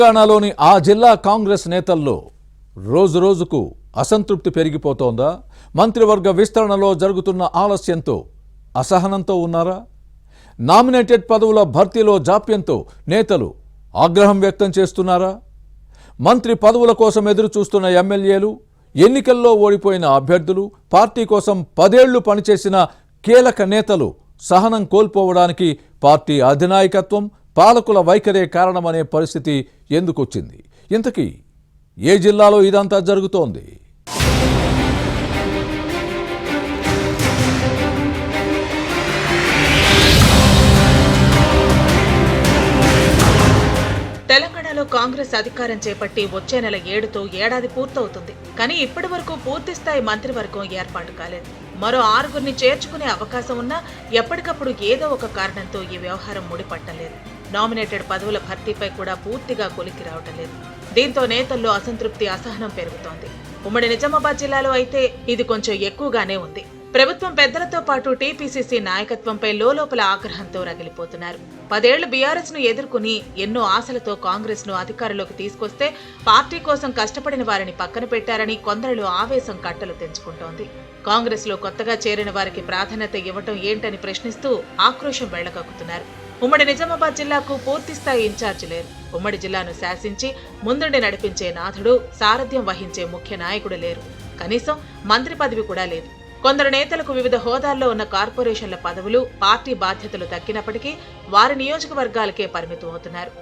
తెలంగాణలోని ఆ జిల్లా కాంగ్రెస్ నేతల్లో రోజురోజుకు అసంతృప్తి పెరిగిపోతోందా? మంత్రివర్గ విస్తరణలో జరుగుతున్న ఆలస్యంతో అసహనంతో ఉన్నారా? నామినేటెడ్ పదవుల భర్తీలో జాప్యంతో నేతలు ఆగ్రహం వ్యక్తం చేస్తున్నారా? మంత్రి పదవుల కోసం ఎదురు చూస్తున్న ఎమ్మెల్యేలు, ఎన్నికల్లో ఓడిపోయిన అభ్యర్థులు, పార్టీ కోసం 10 ఏళ్లు పనిచేసిన కీలక నేతలు సహనం కోల్పోవడానికి పార్టీ అధినాయకత్వం, పాలకుల వైఖరే కారణమనే పరిస్థితి ఎందుకొచ్చింది? ఇంతకీ ఏ జిల్లాలో ఇదంతా జరుగుతోంది? తెలంగాణలో కాంగ్రెస్ అధికారం చేపట్టి వచ్చే నెల 7తో ఏడాది పూర్తవుతుంది. కానీ ఇప్పటి వరకు పూర్తిస్థాయి మంత్రివర్గం ఏర్పాటు కాలేదు. మరో 6గురిని చేర్చుకునే అవకాశం ఉన్నా ఎప్పటికప్పుడు ఏదో ఒక కారణంతో ఈ వ్యవహారం ముడిపట్టలేదు. నామినేటెడ్ పదవుల భర్తీపై కూడా పూర్తిగా కొలికి రావటం లేదు. దీంతో నేతల్లో అసంతృప్తి, అసహనం పెరుగుతోంది. ఉమ్మడి నిజామాబాద్ జిల్లాలో అయితే ఇది కొంచెం ఎక్కువగానే ఉంది. ప్రభుత్వం పెద్దలతో పాటు టీపీసీసీ నాయకత్వంపై లోపల ఆగ్రహంతో రగిలిపోతున్నారు. 10 ఏళ్లు బీఆర్ఎస్ ను ఎదుర్కొని ఎన్నో ఆశలతో కాంగ్రెస్ ను అధికారంలోకి తీసుకొస్తే పార్టీ కోసం కష్టపడిన వారిని పక్కన పెట్టారని కొందరిలో ఆవేశం కట్టలు తెంచుకుంటోంది. కాంగ్రెస్ లో కొత్తగా చేరిన వారికి ప్రాధాన్యత ఇవ్వటం ఏంటని ప్రశ్నిస్తూ ఆక్రోశం వెళ్లగక్కుతున్నారు. ఉమ్మడి నిజామాబాద్ జిల్లాకు పూర్తిస్థాయి ఇన్ఛార్జి లేరు. ఉమ్మడి జిల్లాను శాసించి ముందుండి నడిపించే నాథుడు, సారథ్యం వహించే ముఖ్య నాయకుడు లేరు. కనీసం మంత్రి పదవి కూడా లేదు. కొందరు నేతలకు వివిధ హోదాల్లో ఉన్న కార్పొరేషన్ల పదవులు, పార్టీ బాధ్యతలు దక్కినప్పటికీ వారి నియోజకవర్గాలకే పరిమితం అవుతున్నారు.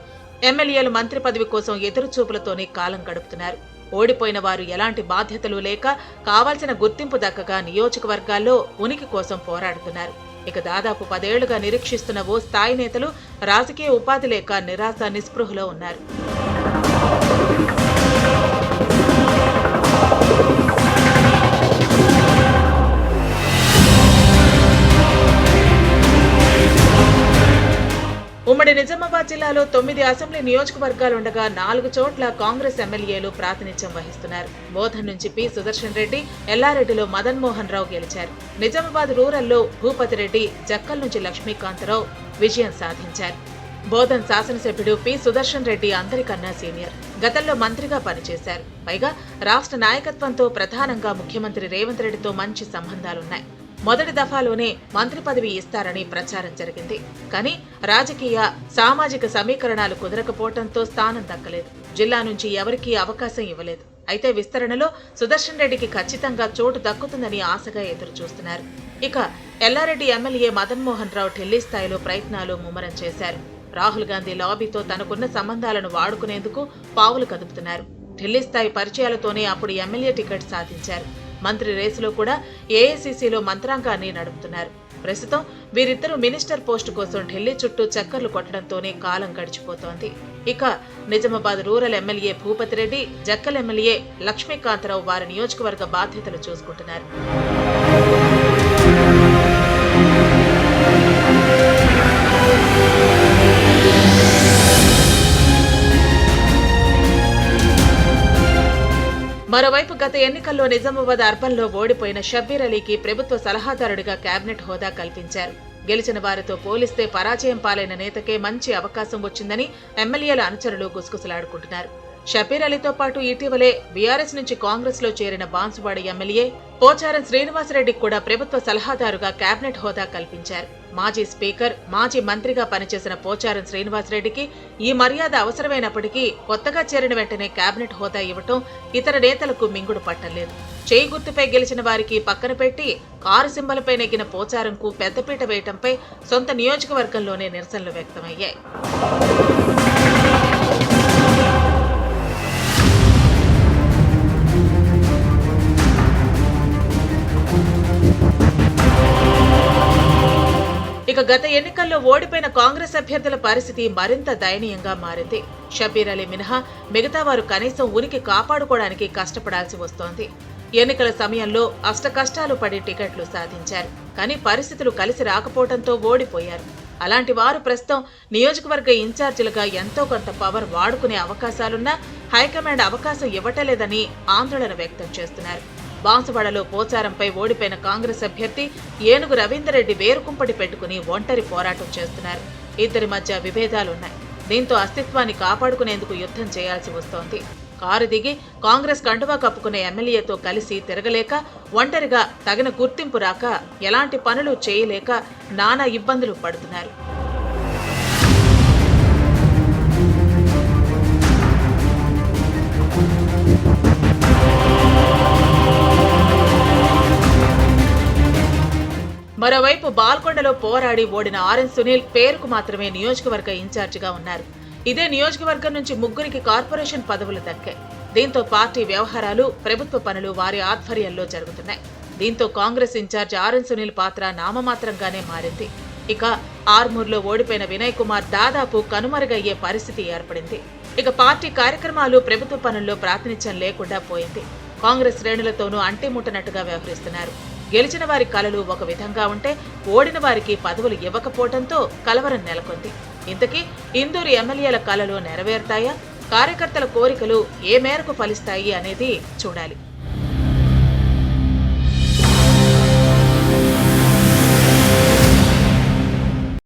ఎమ్మెల్యేలు మంత్రి పదవి కోసం ఎదురుచూపులతోనే కాలం గడుపుతున్నారు. ఓడిపోయిన వారు ఎలాంటి బాధ్యతలు లేక కావాల్సిన గుర్తింపు దక్కగా నియోజకవర్గాల్లో ఉనికి కోసం పోరాడుతున్నారు. ఇక దాదాపు 10 ఏళ్లుగా నిరీక్షిస్తున్న ఓ స్థాయి నేతలు రాజకీయ ఉపాధి లేక నిరాశ, నిస్పృహలో ఉన్నారు. ఉమ్మడి నిజామాబాద్ జిల్లాలో 9 అసెంబ్లీ నియోజకవర్గాలుండగా 4 చోట్ల కాంగ్రెస్ ఎమ్మెల్యేలు ప్రాతినిధ్యం వహిస్తున్నారు. బోధన్ నుంచి పి సుదర్శన్ రెడ్డి, ఎల్లారెడ్డిలో మదన్ మోహన్ రావు గెలిచారు. నిజామాబాద్ రూరల్లో భూపతి రెడ్డి, జక్కల్ నుంచి లక్ష్మీకాంతరావు విజయం సాధించారు. బోధన్ శాసనసభ్యుడు పి సుదర్శన్ రెడ్డి అందరికన్నా సీనియర్. గతంలో మంత్రిగా పనిచేశారు. పైగా రాష్ట్ర నాయకత్వంతో ప్రధానంగా ముఖ్యమంత్రి రేవంత్ రెడ్డితో మంచి సంబంధాలున్నాయి. మొదటి దఫాలోనే మంత్రి పదవి ఇస్తారని ప్రచారం జరిగింది. కానీ రాజకీయ, సామాజిక సమీకరణాలు కుదరకపోవడంతో స్థానం దక్కలేదు. జిల్లా నుంచి ఎవరికీ అవకాశం ఇవ్వలేదు. అయితే విస్తరణలో సుదర్శన్ రెడ్డికి ఖచ్చితంగా చోటు దక్కుతుందని ఆశగా ఎదురు చూస్తున్నారు. ఇక ఎల్లారెడ్డి ఎమ్మెల్యే మదన్ మోహన్ రావు ఢిల్లీ స్థాయిలో ప్రయత్నాలు ముమ్మరం చేశారు. రాహుల్ గాంధీ లాబీతో తనకున్న సంబంధాలను వాడుకునేందుకు పావులు కదుపుతున్నారు. ఢిల్లీ స్థాయి పరిచయాలతోనే అప్పుడు ఎమ్మెల్యే టికెట్ సాధించారు. మంత్రి రేసులో కూడా ఏఐసీసీలో మంత్రాంగాన్ని నడుపుతున్నారు. ప్రస్తుతం వీరిద్దరూ మినిస్టర్ పోస్టు కోసం ఢిల్లీ చుట్టూ చక్కర్లు కొట్టడంతోనే కాలం గడిచిపోతోంది. ఇక Nizamabad rural MLA Bhupathi Reddy, Jukkal MLA Lakshmikantha Rao వారి నియోజకవర్గ బాధ్యతలు చూసుకుంటున్నారు. మరోవైపు గత ఎన్నికల్లో నిజామాబాద్ అర్బన్లో ఓడిపోయిన షబ్బీర్ అలీకి ప్రభుత్వ సలహాదారుడిగా కేబినెట్ హోదా కల్పించారు. గెలిచిన వారితో పోలిస్తే పరాజయం పాలైన నేతకే మంచి అవకాశం వచ్చిందని ఎమ్మెల్యేల అనుచరులు గుసగుసలాడుకుంటున్నారు. షబ్బీర్ అలీతో పాటు ఇటీవలే బీఆర్ఎస్ నుంచి కాంగ్రెస్ లో చేరిన బాన్సువాడ ఎమ్మెల్యే పోచారం శ్రీనివాసరెడ్డికి కూడా ప్రభుత్వ సలహాదారుగా కేబినెట్ హోదా కల్పించారు. మాజీ స్పీకర్, మాజీ మంత్రిగా పనిచేసిన పోచారం శ్రీనివాసరెడ్డికి ఈ మర్యాద అవసరమైనప్పటికీ కొత్తగా చేరిన వెంటనే కేబినెట్ హోదా ఇవ్వటం ఇతర నేతలకు మింగుడు పట్టలేదు. చేయి గుర్తుపై గెలిచిన వారికి పక్కన పెట్టి కారు సింబలపై నెగ్గిన పోచారంకు పెద్దపీట వేయటంపై సొంత నియోజకవర్గంలోనే నిరసనలు వ్యక్తమయ్యాయి. ఇక గత ఎన్నికల్లో ఓడిపోయిన కాంగ్రెస్ అభ్యర్థుల పరిస్థితి మరింత దయనీయంగా మారింది. షబ్బీర్ అలీ మినహా మిగతా వారు కనీసం ఉనికి కాపాడుకోవడానికి కష్టపడాల్సి వస్తోంది. ఎన్నికల సమయంలో అష్టకష్టాలు పడి టికెట్లు సాధించారు. కానీ పరిస్థితులు కలిసి రాకపోవడంతో ఓడిపోయారు. అలాంటి వారు ప్రస్తుతం నియోజకవర్గ ఇన్ఛార్జీలుగా ఎంతో కొంత పవర్ వాడుకునే అవకాశాలున్నా హైకమాండ్ అవకాశం ఇవ్వటలేదని ఆందోళన వ్యక్తం చేస్తున్నారు. బాన్సువాడలో పోచారంపై ఓడిపోయిన కాంగ్రెస్ అభ్యర్థి ఏనుగు రవీందర్ రెడ్డి వేరుకుంపటి పెట్టుకుని ఒంటరి పోరాటం చేస్తున్నారు. ఇద్దరి మధ్య విభేదాలున్నాయి. దీంతో అస్తిత్వాన్ని కాపాడుకునేందుకు యుద్ధం చేయాల్సి వస్తోంది. కారు దిగి కాంగ్రెస్ కండువా కప్పుకునే ఎమ్మెల్యేతో కలిసి తిరగలేక, ఒంటరిగా తగిన గుర్తింపు రాక, ఎలాంటి పనులు చేయలేక నానా ఇబ్బందులు పడుతున్నారు. మరోవైపు బాల్కొండలో పోరాడి ఓడిన ఆర్ఎన్ సునీల్ పేరుకు మాత్రమే నియోజకవర్గ ఇన్ఛార్జిగా ఉన్నారు. ఇదే నియోజకవర్గం నుంచి 3 కార్పొరేషన్ పదవులు దక్కాయి. దీంతో పార్టీ వ్యవహారాలు, ప్రభుత్వ పనులు వారి ఆధ్వర్యంలో జరుగుతున్నాయి. దీంతో కాంగ్రెస్ ఇన్ఛార్జ్ ఆర్ఎన్ సునీల్ పాత్ర నామమాత్రంగానే మారింది. ఇక ఆర్మూర్లో ఓడిపోయిన వినయ్ కుమార్ దాదాపు కనుమరుగయ్యే పరిస్థితి ఏర్పడింది. ఇక పార్టీ కార్యక్రమాలు, ప్రభుత్వ పనుల్లో ప్రాతినిధ్యం లేకుండా పోయింది. కాంగ్రెస్ శ్రేణులతోనూ అంటిముట్టనట్టుగా వ్యవహరిస్తున్నారు. గెలిచిన వారి కలలు ఒక విధంగా ఉంటే, ఓడిన వారికి పదవులు ఇవ్వకపోవడంతో కలవరం నెలకొంది. ఇంతకీ ఇందూరు ఎమ్మెల్యేల కలలు నెరవేరుతాయా? కార్యకర్తల కోరికలు ఏ మేరకు ఫలిస్తాయి అనేది చూడాలి.